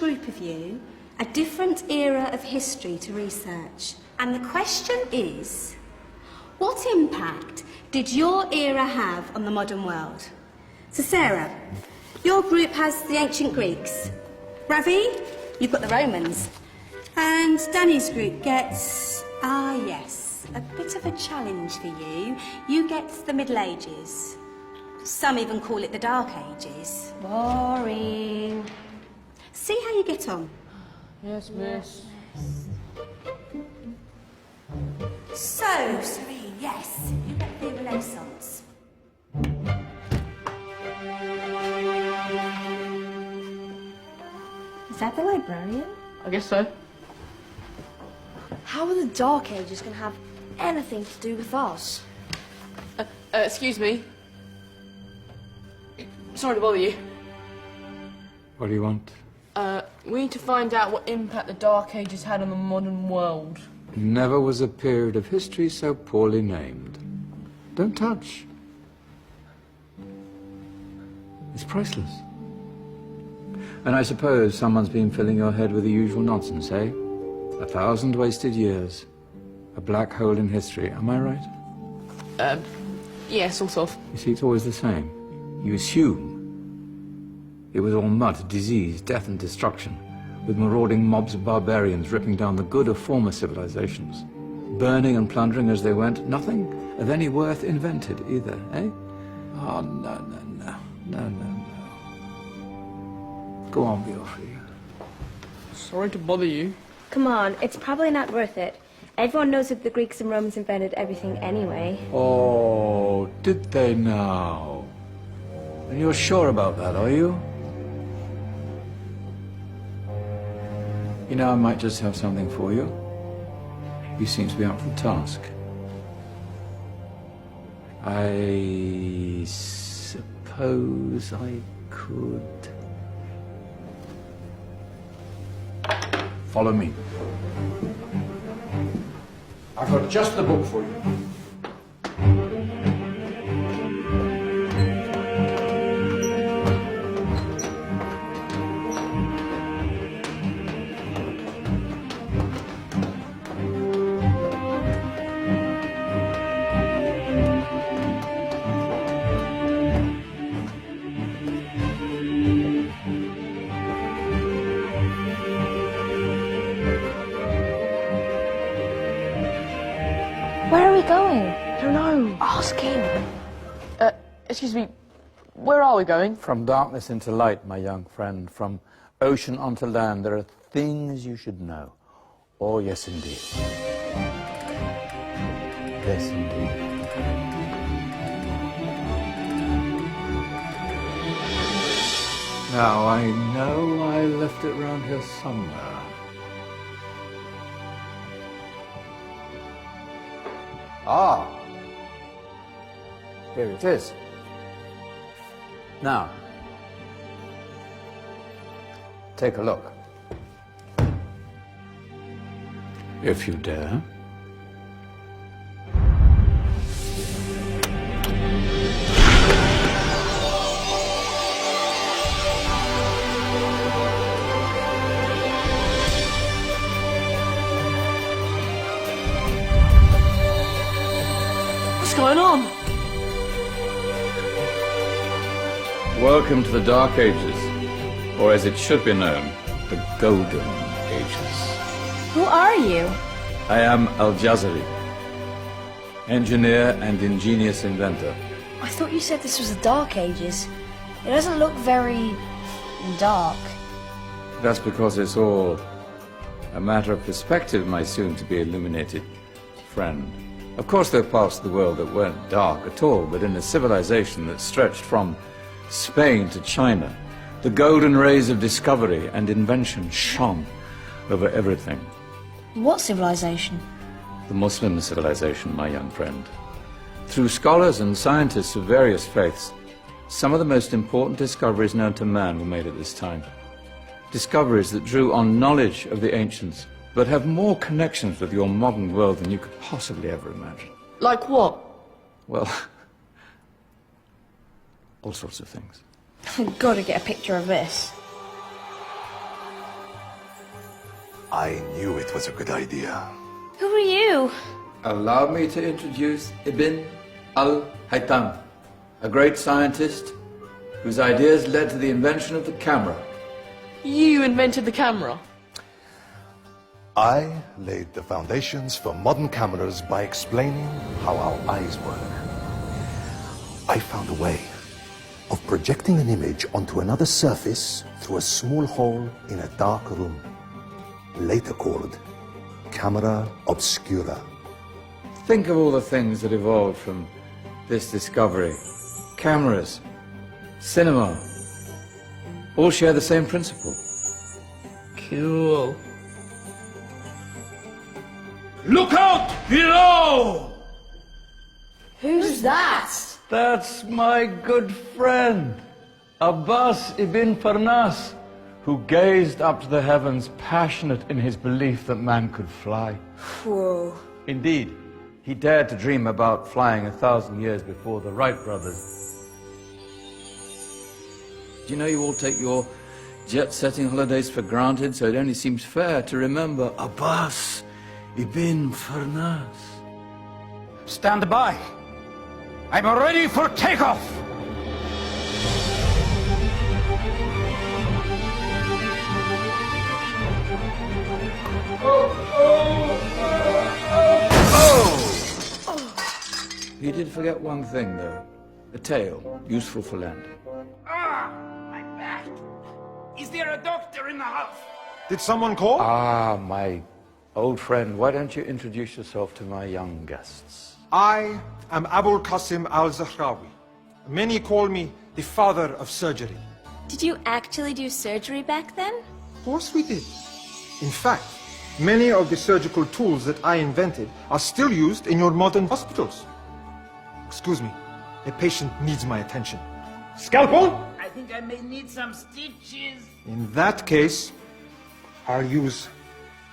group of you a different era of history to research. And the question is, what impact did your era have on the modern world? So Sarah, your group has the ancient Greeks. Ravi, you've got the Romans. And Danny's group gets, yes, a bit of a challenge for you. You get the Middle Ages. Some even call it the Dark Ages. Boring. See how you get on. Yes, miss. So, Serene, yes, you get the Renaissance. Is that the librarian? I guess so. How are the Dark Ages going to have anything to do with us? Excuse me. Sorry to bother you. What do you want? We need to find out what impact the Dark Ages had on the modern world. Never was a period of history so poorly named. Don't touch. It's priceless. And I suppose someone's been filling your head with the usual nonsense, eh? 1,000 wasted years. A black hole in history, am I right? Yeah, sort of. You see, it's always the same. You assume it was all mud, disease, death and destruction, with marauding mobs of barbarians ripping down the good of former civilizations, burning and plundering as they went, nothing of any worth invented either, eh? Oh, no. Go on, be off with you. Sorry to bother you. Come on, it's probably not worth it. Everyone knows that the Greeks and Romans invented everything anyway. Oh, did they now? And you're sure about that, are you? You know, I might just have something for you. You seem to be up for the task. I suppose I could... Follow me. I've got just the book for you. Where are we going? I don't know. Ask him. Excuse me, where are we going? From darkness into light, my young friend. From ocean onto land, there are things you should know. Oh, yes, indeed. Yes, indeed. Now, I know I left it round here somewhere. Ah, here it is. Now, take a look. If you dare. What's going on? Welcome to the Dark Ages, or as it should be known, the Golden Ages. Who are you? I am Al-Jazari, engineer and ingenious inventor. I thought you said this was the Dark Ages. It doesn't look very... dark. That's because it's all a matter of perspective, my soon-to-be illuminated friend. Of course, there are parts of the world that weren't dark at all, but in a civilization that stretched from Spain to China, the golden rays of discovery and invention shone over everything. What civilization? The Muslim civilization, my young friend. Through scholars and scientists of various faiths, some of the most important discoveries known to man were made at this time. Discoveries that drew on knowledge of the ancients, but have more connections with your modern world than you could possibly ever imagine. Like what? Well, all sorts of things. I've got to get a picture of this. I knew it was a good idea. Who are you? Allow me to introduce Ibn al-Haytham, a great scientist whose ideas led to the invention of the camera. You invented the camera. I laid the foundations for modern cameras by explaining how our eyes work. I found a way of projecting an image onto another surface through a small hole in a dark room, later called camera obscura. Think of all the things that evolved from this discovery. Cameras, cinema, all share the same principle. Cool. Look out below! Who's that? That's my good friend, Abbas ibn Farnas, who gazed up to the heavens, passionate in his belief that man could fly. Whoa. Indeed, he dared to dream about flying 1,000 years before the Wright brothers. Do you know you all take your jet-setting holidays for granted, so it only seems fair to remember Abbas ibn Farnas. Stand by. I'm ready for takeoff. You did forget one thing, though. A tail, useful for landing. Ah, my back. Is there a doctor in the house? Did someone call? Ah, my old friend, why don't you introduce yourself to my young guests? I am Abul Qasim al-Zahrawi. Many call me the father of surgery. Did you actually do surgery back then? Of course we did. In fact, many of the surgical tools that I invented are still used in your modern hospitals. Excuse me, a patient needs my attention. Scalpel? I think I may need some stitches. In that case, I'll use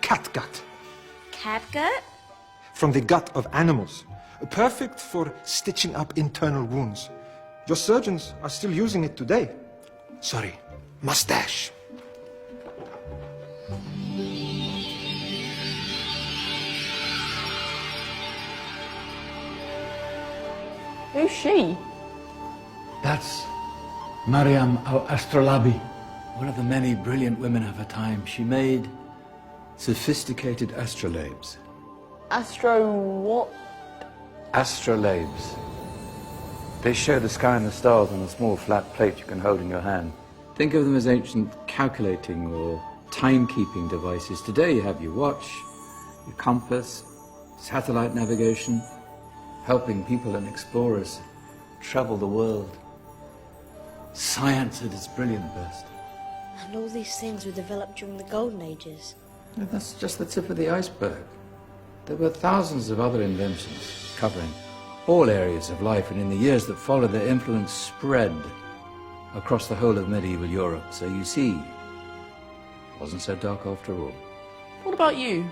catgut Catgut? from the gut of animals. Perfect for stitching up internal wounds. Your surgeons are still using it today. Sorry, mustache. Who's she? That's Maryam al-Astrolabi, one of the many brilliant women of her time. She made sophisticated astrolabes. Astro what? Astrolabes. They show the sky and the stars on a small flat plate you can hold in your hand. Think of them as ancient calculating or timekeeping devices. Today you have your watch, your compass, satellite navigation, helping people and explorers travel the world. Science at its brilliant best. And all these things were developed during the Golden Ages. No, that's just the tip of the iceberg. There were thousands of other inventions covering all areas of life, and in the years that followed, their influence spread across the whole of medieval Europe. So you see, it wasn't so dark after all. What about you?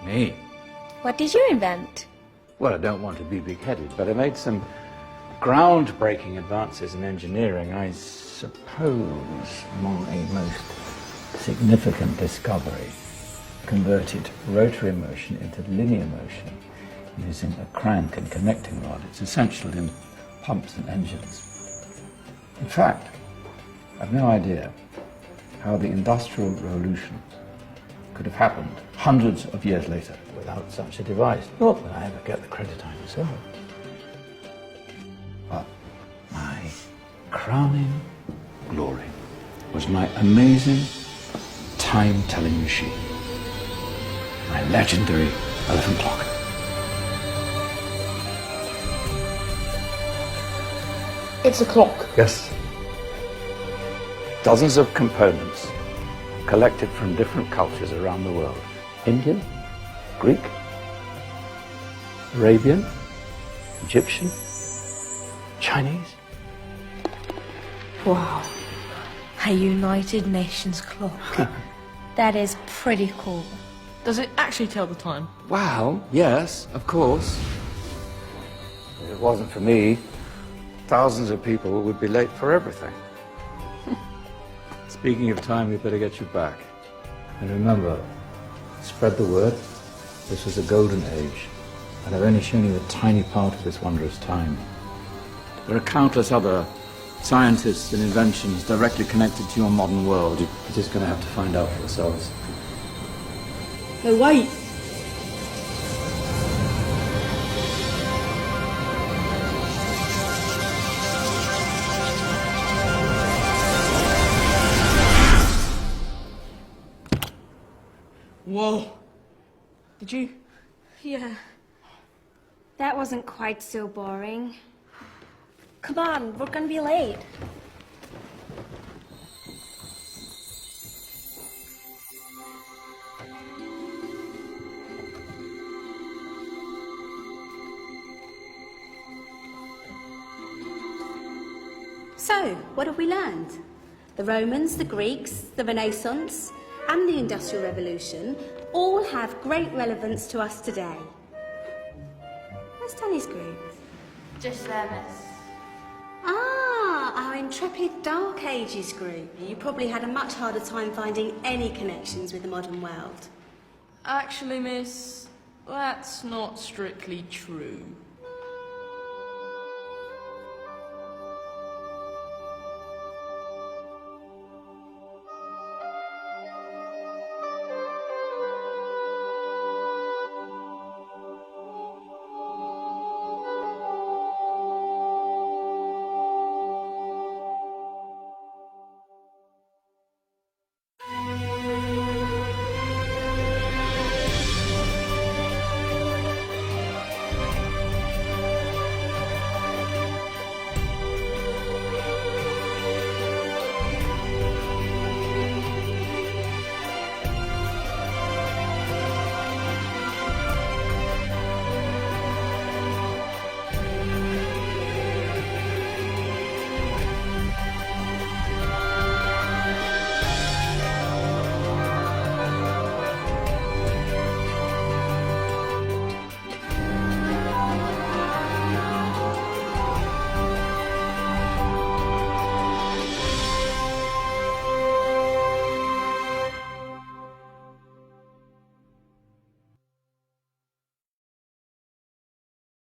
Me? What did you invent? Well, I don't want to be big-headed, but I made some groundbreaking advances in engineering. I suppose my most significant discovery converted rotary motion into linear motion using a crank and connecting rod. It's essential in pumps and engines. In fact, I've no idea how the Industrial Revolution could have happened hundreds of years later without such a device. Not that I ever get the credit I deserve. But my crowning glory was my amazing time-telling machine, my legendary elephant clock. It's a clock. Yes. Dozens of components collected from different cultures around the world. Indian, Greek, Arabian, Egyptian, Chinese. Wow. A United Nations clock. That is pretty cool. Does it actually tell the time? Well, yes, of course. If it wasn't for me, thousands of people would be late for everything. Speaking of time, we better get you back. And remember, spread the word. This was a golden age, and I've only shown you a tiny part of this wondrous time. There are countless other scientists and inventions directly connected to your modern world. You're just going to have to find out for yourselves. No, wait! Whoa. Did you? Yeah. That wasn't quite so boring. Come on, we're gonna be late. So, what have we learned? The Romans, the Greeks, the Renaissance, and the Industrial Revolution all have great relevance to us today. Where's Tony's group? Just there, miss. Ah, our intrepid Dark Ages group. You probably had a much harder time finding any connections with the modern world. Actually, miss, that's not strictly true.